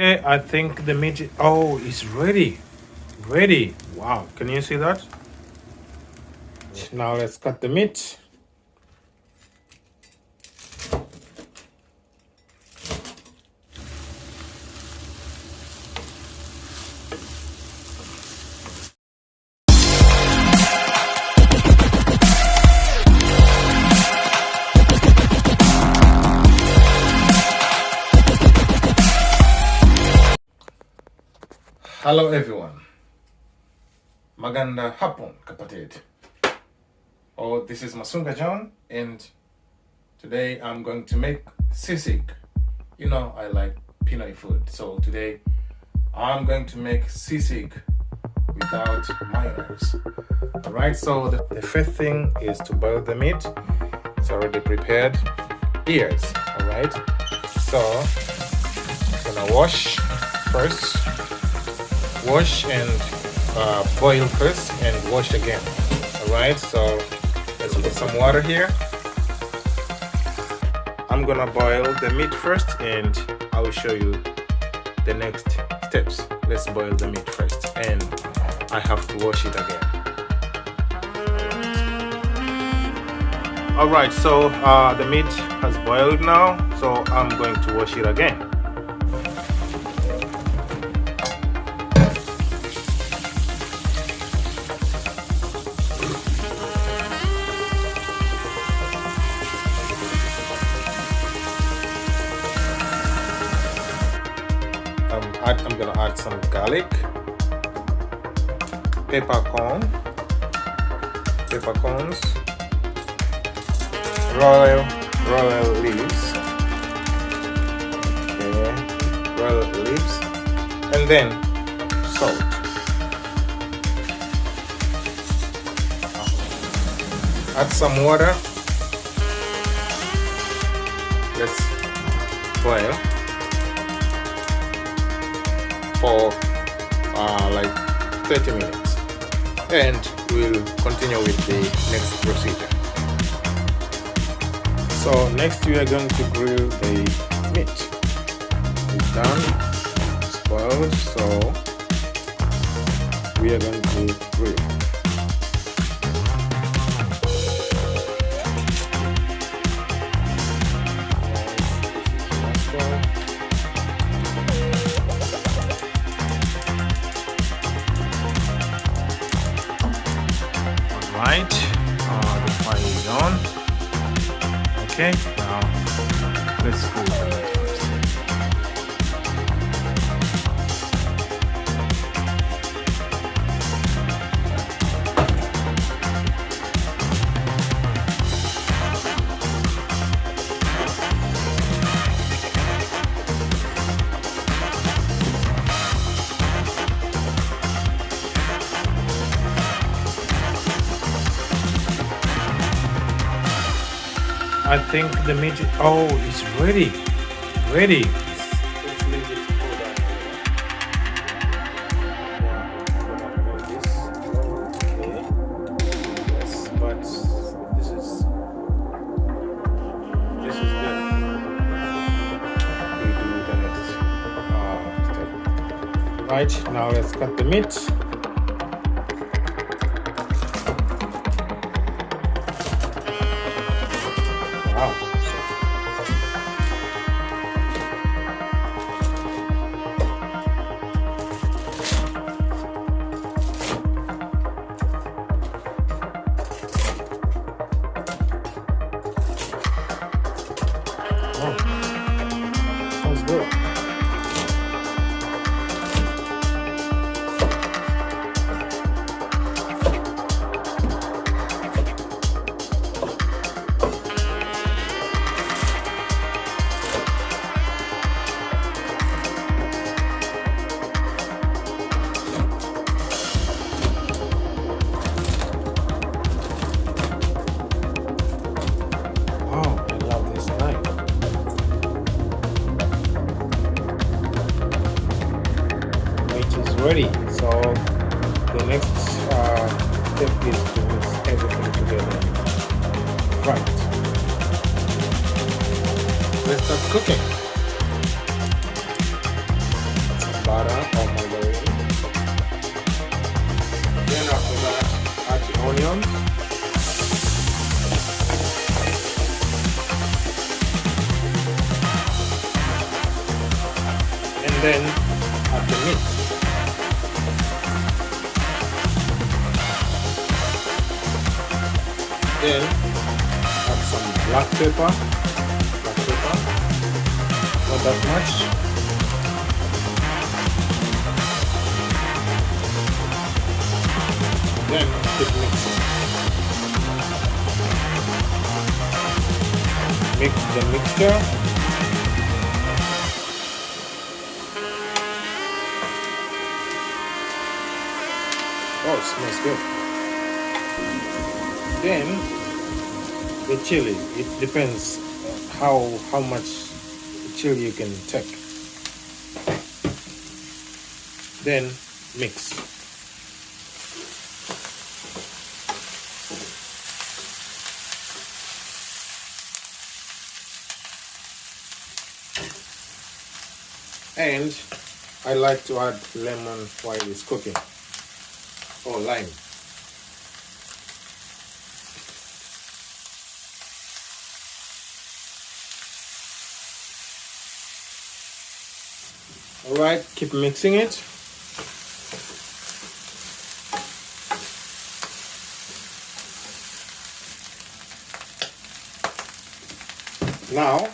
Okay, I think the meat. Oh, it's ready. Ready. Wow. Can you see that? Now let's cut the meat. Hello everyone. Maganda hapon kapatid. Oh, this is Masunga John, and today I'm going to make sisig. You know, I like Pinoy food, so today I'm going to make sisig without mayonnaise. Alright, so the first thing is to boil the meat. It's already prepared. Ears, alright? So I'm gonna wash first. Wash and boil first and wash again. Alright, so let's put some water here. I'm gonna boil the meat first and I will show you the next steps. Let's boil the meat first and I have to wash it again. Alright, so the meat has boiled now, so I'm going to wash it again. I'm gonna add some garlic, peppercorns, royal leaves, and then salt. Add some water. Let's boil for like 30 minutes, and we'll continue with the next procedure. So next we are going to grill the meat. It's done, it's boiled, so we are going to grill. Right, the fire is on. Okay, now let's cool the meat first. I think the meat. Oh, it's ready. Ready. Let's leave it cool down here. Yes, but this is good. We do the next step. Right, now let's cut the meat. Wow. Oh, sounds good. Ready. So the next step is to mix everything together. Right. Let's start cooking. butter or margarine. Then after that, add the onions. And then add the meat. Then add some black pepper. Not that much. Then keep mixing. Mix the mixture. Oh, it smells good. Then the chili. It depends how much chili you can take. Then mix. And I like to add lemon while it's cooking, or lime. Alright, keep mixing it. Now,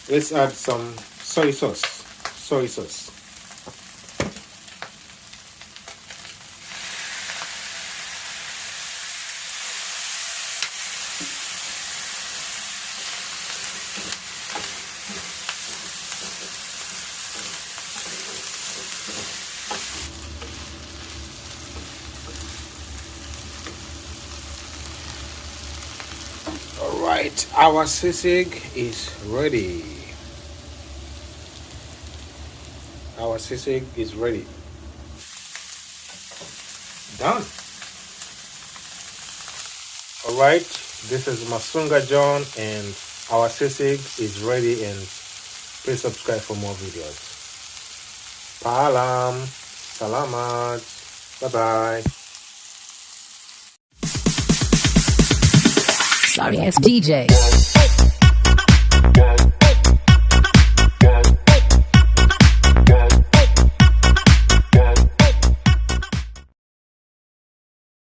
let's add some soy sauce. Alright, our sisig is ready. Our sisig is ready. Done. Alright, this is Masunga John and our sisig is ready, and please subscribe for more videos. Paalam. Salamat. Bye-bye. Sorry, it's DJ.